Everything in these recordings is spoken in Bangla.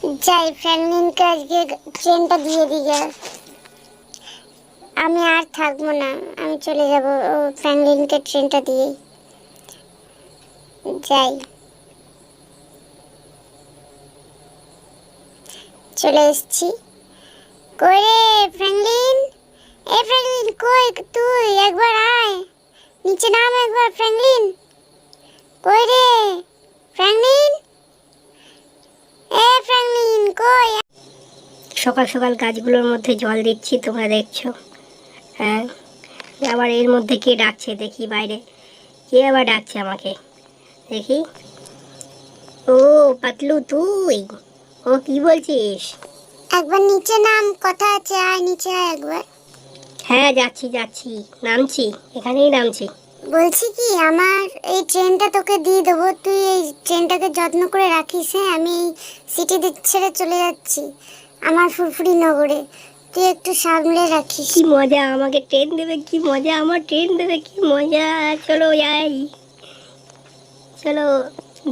যাই ফ্র্যাঙ্কলিনকে আজকে ট্রেনটা দিয়ে দিই। আমি আর থাকবো না, আমি চলে যাব ফ্র্যাঙ্কলিনকে ট্রেনটা দিয়ে। যাই, চলে এসেছি। কই রে ফ্র্যাঙ্কলিন, এ ফ্র্যাঙ্কলিন কই তুই? একবার আয়, নিচে নাম একবার। ফ্র্যাঙ্কলিন কই রে? ফ্র্যাঙ্কলিন, এ ফ্র্যাঙ্কলিন কই? সকাল সকাল গাছগুলোর মধ্যে জল দিচ্ছি, তোমরা দেখছো। হ্যাঁ, আবার এর মধ্যে কে ডাকছে দেখি বাইরে, কে আবার ডাকছে আমাকে দেখি। ও পাতলু তুই? ও কি বলছিস? একবার নিচে নাম, কথা আছে, আয় নিচে আয় একবার। হ্যাঁ যাচ্ছি যাচ্ছি, নামছি, এখানেই নামছি। বলছি কি, আমার এই ট্রেনটা তোকে দিয়ে দেবো, তুই এই ট্রেনটাকে যত্ন করে রাখিস। হ্যাঁ, আমি এই সিটি ছেড়ে চলে যাচ্ছি আমার ফুরফুরি নগরে, তুই একটু সামলে রাখিস। কি মজা, আমাকে ট্রেন দেবে, কি মজা, আমার ট্রেন দেবে, কি মজা। চলো যাই, চলো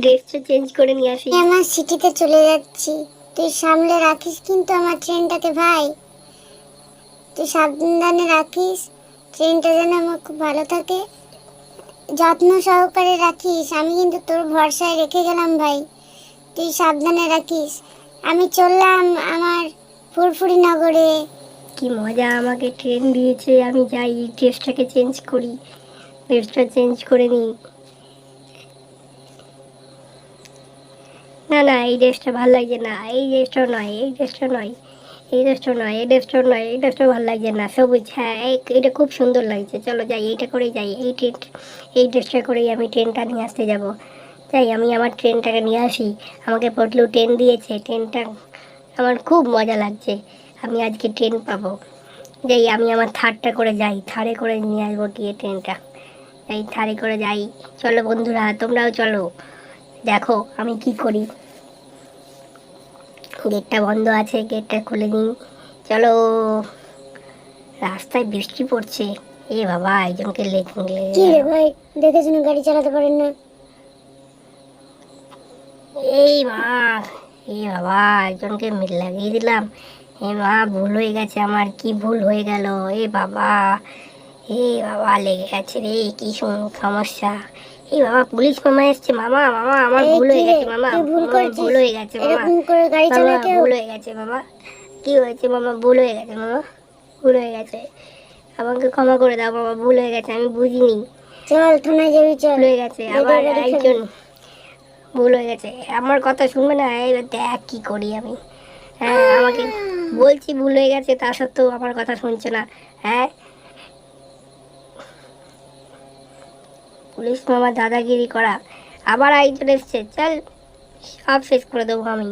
ড্রেসটা চেঞ্জ করে নিয়ে আসি। আমি আমার সিটিতে চলে যাচ্ছি, তুই সামলে রাখিস কিন্তু আমার ট্রেনটাকে ভাই, তুই সাবধানে রাখিস ট্রেনটা, যেন আমার খুব ভালো থাকে, যত্ন সহকারে রাখিস। আমি কিন্তু তোর ভরসায় রেখে গেলাম ভাই, তুই সাবধানে রাখিস। আমি চললাম আমার ফুরফুরি নগরে। কি মজা, আমাকে ট্রেন দিয়েছে, আমি যাই ড্রেসটাকে চেঞ্জ করি, ড্রেসটা চেঞ্জ করে নিই। না না, এই ড্রেসটা ভালো লাগছে না, এই ড্রেসটাও নয়, এই ড্রেসটা নয়, এই ড্রেসটাও নয়, এই ড্রেসটাও নয়, এই ড্রেসটাও ভালো লাগছে না। সবুজ, হ্যাঁ এটা খুব সুন্দর লাগছে, চলো যাই, এইটা করেই যাই, এই ড্রেসটা করেই আমি ট্রেনটা নিয়ে আসতে যাব। যাই, আমি আমার ট্রেনটাকে নিয়ে আসি। আমাকে পটলু ট্রেন দিয়েছে, ট্রেনটা আমার খুব মজা লাগছে, আমি আজকে ট্রেন পাবো। যাই, আমি আমার থারটা করে যাই, থারে করে নিয়ে আসবো গিয়ে ট্রেনটা। এই থারে করে যাই। চলো বন্ধুরা, তোমরাও চলো, দেখো আমি কি করি। গেটটা বন্ধ আছে, গেটটা খুলে নিই। চলো, রাস্তায় বৃষ্টি পড়ছে। এ বাবা, একজনকে কি রে ভাই, দেখে শুনে গাড়ি চালাতে পারেন না? এই মা, এ বাবা, একজনকে লাগিয়ে দিলাম। এ মা, ভুল হয়ে গেছে আমার, কি ভুল হয়ে গেল? এ বাবা, এ বাবা, লেগে গেছে রে, কি সমস্যা। এই বাবা, পুলিশ মামা এসছে। মামা মামা, আমার ভুল হয়ে গেছে মামা, ভুল হয়ে গেছে মামা, এরকম করে গাড়ি মামা চালায় কেউ? ভুল হয়ে গেছে মামা। কি হয়েছে মামা? ভুল হয়ে গেছে মামা, ভুল হয়ে গেছে, আমাকে ক্ষমা করে দাও মামা, ভুল হয়ে গেছে, আমি বুঝিনি। চল থানায় যাবি, চল। ভুল হয়ে গেছে, আবার একজন ভুল হয়ে গেছে, আমার কথা শুনবে না। এবার দেখ কি করি আমি। হ্যাঁ, আমাকে বলছি ভুল হয়ে গেছে, তা সত্ত্বেও আমার কথা শুনছে না। হ্যাঁ, পুলিশ মামা দাদাগিরি করা, আবার একজন এসছে, চল সব শেষ করে দেবো আমি।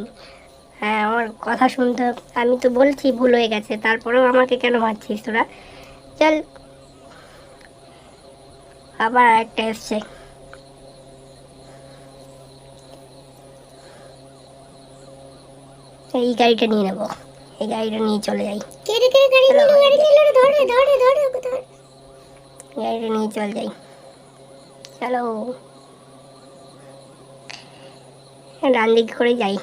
হ্যাঁ, আমার কথা শুনতে হবে, আমি তো বলছি ভুল হয়ে গেছে, তারপরেও আমাকে কেন মারছিস তোরা? চল, আবার একটা এসছে। এই গাড়িটা নিয়ে নেবো, এই গাড়িটা নিয়ে চলে যাই। গাড়িটা নিয়ে চল যাই, চলো। ডান দিক করে যাই,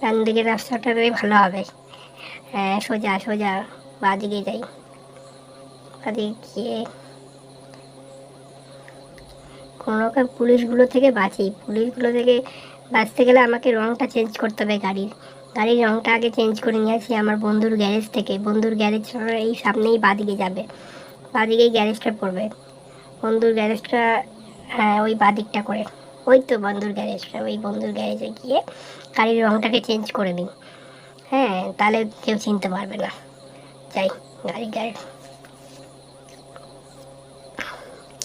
ডান দিকের রাস্তাটাই ভালো হবে। হ্যাঁ, সোজা সোজা বাঁদিকে যাই, বাঁদিকে গিয়ে কোনো রকম পুলিশগুলো থেকে বাঁচি। পুলিশগুলো থেকে বাঁচতে গেলে আমাকে রঙটা চেঞ্জ করতে হবে, গাড়ির রঙটা আগে চেঞ্জ করে নিয়ে আসি আমার বন্ধুর গ্যারেজ থেকে। বন্ধুর গ্যারেজ এই সামনেই বাঁদিকে যাবে, বাঁদিকেই গ্যারেজটা পড়বে, বন্ধুর গ্যারেজটা। হ্যাঁ, ওই বাঁদিকটা করে, ওই তো বন্ধুর গ্যারেজটা, ওই বন্ধুর গ্যারেজে গিয়ে গাড়ির রঙটাকে চেঞ্জ করে নিই। হ্যাঁ, তাহলে কেউ চিনতে পারবে না। যাই,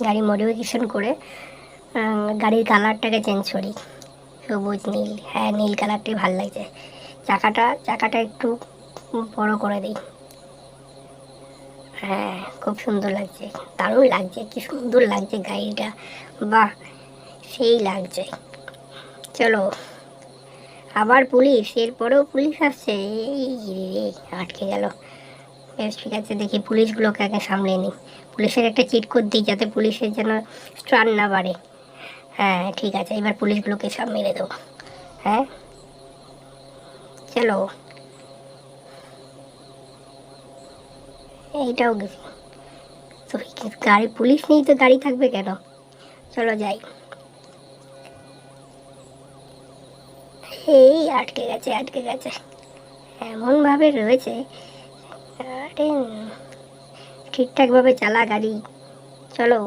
গাড়ি মডিফিকেশন করে গাড়ির কালারটাকে চেঞ্জ করি, সবুজ নীল। হ্যাঁ, নীল কালারটাই ভালো লাগছে। চাকাটা একটু বড় করে দিই। হ্যাঁ, খুব সুন্দর লাগছে, দারুণ লাগছে, কি সুন্দর লাগছে গাড়িটা, বাহ, সেই লাগছে। চলো, আবার পুলিশ, এরপরেও পুলিশ আসছে। এই আটকে গেল। বেশ, ঠিক আছে, দেখি পুলিশগুলোকে আগে সামলে নিই। পুলিশের একটা চিট কোড দিই, যাতে পুলিশের যেন স্ট্রান না বাড়ে। হ্যাঁ ঠিক আছে, এবার পুলিশগুলোকে সব মেরে দেবো। হ্যাঁ, চলো, এইটাও গেছি। তো গাড়ি, পুলিশ নেই তো গাড়ি থাকবে কেন? চলো যাই। এই আটকে গেছে, আটকে গেছে, এমনভাবে রয়েছে। আরে ঠিকঠাকভাবে চালা গাড়ি। চলো,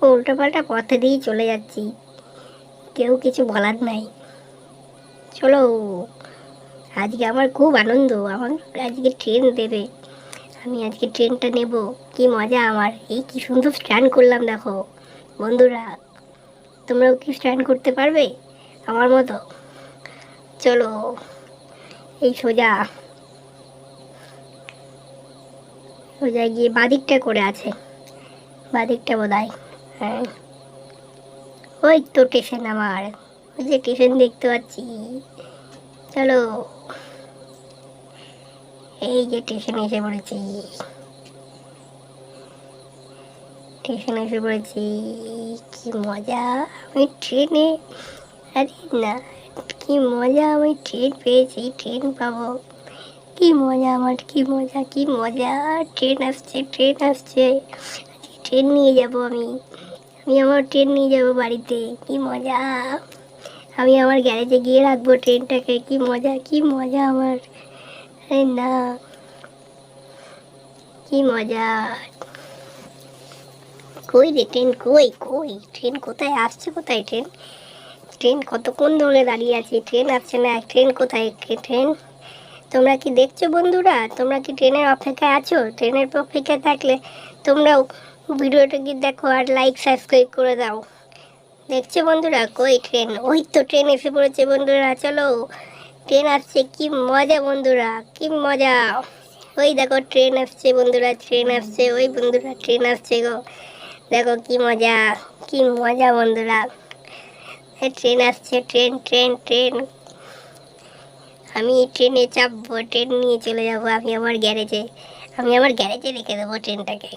উল্টোপাল্টা পথে দিয়েই চলে যাচ্ছি, কেউ কিছু বলার নাই। চলো, আজকে আমার খুব আনন্দ, আমার আজকে ট্রেন দেবে, আমি আজকে ট্রেনটা নেব। কি মজা আমার, এই কি সুন্দর স্ট্যান্ড করলাম দেখো। বন্ধুরা, তোমরাও কি স্ট্যান্ড করতে পারবে আমার মতো? চলো, এই সোজা সোজা গিয়ে বাদিকটা করে আছে, বাদিকটা বোধহয়। হ্যাঁ, ওই তো স্টেশন আমার, ওই যে স্টেশন দেখতে পাচ্ছি। চলো, এই যে স্টেশনে এসে পড়েছি, স্টেশনে এসে পড়েছি। কি মজা, আমি ট্রেনে, আরে না, কি মজা, আমি ট্রেন পেয়েছি, ট্রেন পাবো। কি মজা আমার, কি মজা, কি মজা। ট্রেন আসছে, ট্রেন আসছে, ট্রেন নিয়ে যাব আমি, আমি আমার ট্রেন নিয়ে যাব বাড়িতে। কি মজা, আমি আমার গ্যারেজে গিয়ে রাখবো ট্রেনটাকে। কি মজা, কি মজা আমার। আরে না, কি মজা। কই রে ট্রেন, কই কই ট্রেন কোথায় আসছে, কোথায় ট্রেন? ট্রেন কতক্ষণ ধরে দাঁড়িয়ে আছে, ট্রেন আসছে না। ট্রেন কোথায়, ট্রেন? তোমরা কি দেখছো বন্ধুরা? তোমরা কি ট্রেনের অপেক্ষায় আছো? ট্রেনের অপেক্ষায় থাকলে তোমরাও ভিডিওটাকে দেখো আর লাইক সাবস্ক্রাইব করে দাও। দেখছো বন্ধুরা, কই ট্রেন? ওই তো ট্রেন এসে পড়েছে বন্ধুরা, চলো, ট্রেন আসছে। কি মজা বন্ধুরা, কি মজা। ওই দেখো ট্রেন আসছে বন্ধুরা, ট্রেন আসছে, ওই বন্ধুরা ট্রেন আসছে গো। দেখো কি মজা, কি মজা বন্ধুরা। ট্রেন আসছে, ট্রেন ট্রেন ট্রেন। আমি ট্রেনে চাপবো, ট্রেন নিয়ে চলে যাবো আমি আমার গ্যারেজে। আমি আমার গ্যারেজে রেখে দেবো ট্রেনটাকে,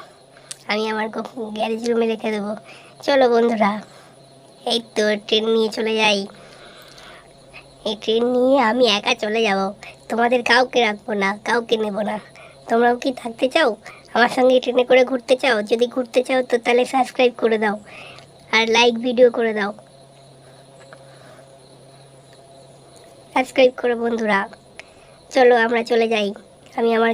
আমি আমার গ্যারেজ রুমে রেখে দেবো। চলো বন্ধুরা, এই তো ট্রেন নিয়ে চলে যাই। এই ট্রেন নিয়ে আমি একা চলে যাব, তোমাদের কাউকে রাখবো না, কাউকে নেব না। তোমরাও কি থাকতে চাও আমার সঙ্গে, ট্রেনে করে ঘুরতে চাও? যদি ঘুরতে চাও তো তাহলে সাবস্ক্রাইব করে দাও আর লাইক ভিডিও করে দাও। সাবস্ক্রাইব করো বন্ধুরা। চলো আমরা চলে যাই, আমি আমার